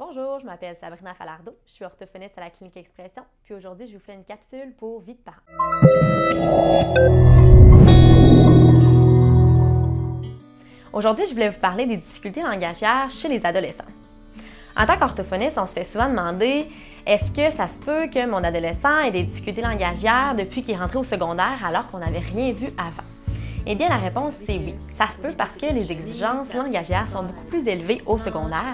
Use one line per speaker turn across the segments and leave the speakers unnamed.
Bonjour, je m'appelle Sabrina Falardeau, je suis orthophoniste à la Clinique Expression, puis aujourd'hui je vous fais une capsule pour vie de parent. Aujourd'hui, je voulais vous parler des difficultés langagières chez les adolescents. En tant qu'orthophoniste, on se fait souvent demander est-ce que ça se peut que mon adolescent ait des difficultés langagières depuis qu'il est rentré au secondaire alors qu'on n'avait rien vu avant? Eh bien, la réponse, c'est oui. Ça se peut parce que les exigences langagières sont beaucoup plus élevées au secondaire.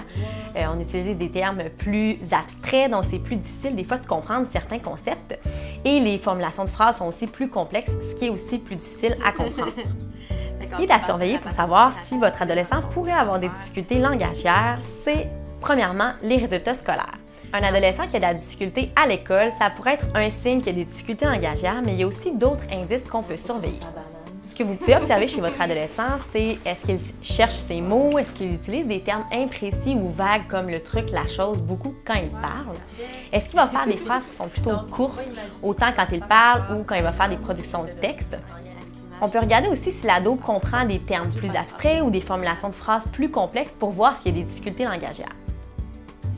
On utilise des termes plus abstraits, donc c'est plus difficile des fois de comprendre certains concepts. Et les formulations de phrases sont aussi plus complexes, ce qui est aussi plus difficile à comprendre. Ce qui est à surveiller pour savoir si votre adolescent pourrait avoir des difficultés langagières, c'est premièrement les résultats scolaires. Un adolescent qui a de la difficulté à l'école, ça pourrait être un signe qu'il y a des difficultés langagières, mais il y a aussi d'autres indices qu'on peut surveiller. Ce que vous pouvez observer chez votre adolescent, c'est est-ce qu'il cherche ses mots, est-ce qu'il utilise des termes imprécis ou vagues comme le truc, la chose, beaucoup quand il parle? Est-ce qu'il va faire des phrases qui sont plutôt courtes, autant quand il parle ou quand il va faire des productions de texte? On peut regarder aussi si l'ado comprend des termes plus abstraits ou des formulations de phrases plus complexes pour voir s'il y a des difficultés langagières.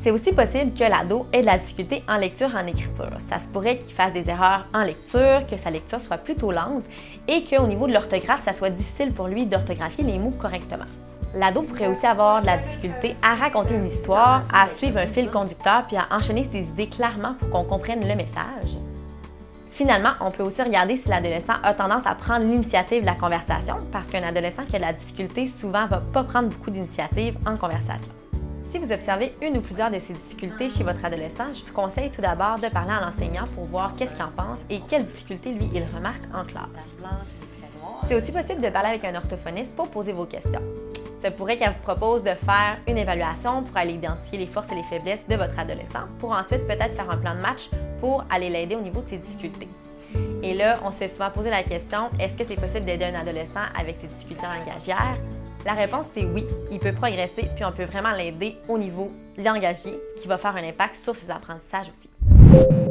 C'est aussi possible que l'ado ait de la difficulté en lecture et en écriture. Ça se pourrait qu'il fasse des erreurs en lecture, que sa lecture soit plutôt lente et qu'au niveau de l'orthographe, ça soit difficile pour lui d'orthographier les mots correctement. L'ado pourrait aussi avoir de la difficulté à raconter une histoire, à suivre un fil conducteur puis à enchaîner ses idées clairement pour qu'on comprenne le message. Finalement, on peut aussi regarder si l'adolescent a tendance à prendre l'initiative de la conversation, parce qu'un adolescent qui a de la difficulté souvent ne va pas prendre beaucoup d'initiative en conversation. Si vous observez une ou plusieurs de ces difficultés chez votre adolescent, je vous conseille tout d'abord de parler à l'enseignant pour voir qu'est-ce qu'il en pense et quelles difficultés lui il remarque en classe. C'est aussi possible de parler avec un orthophoniste pour poser vos questions. Ça pourrait qu'elle vous propose de faire une évaluation pour aller identifier les forces et les faiblesses de votre adolescent, pour ensuite peut-être faire un plan de match pour aller l'aider au niveau de ses difficultés. Et là, on se fait souvent poser la question, est-ce que c'est possible d'aider un adolescent avec ses difficultés langagières? La réponse, c'est oui. Il peut progresser, puis on peut vraiment l'aider au niveau langagier, ce qui va faire un impact sur ses apprentissages aussi.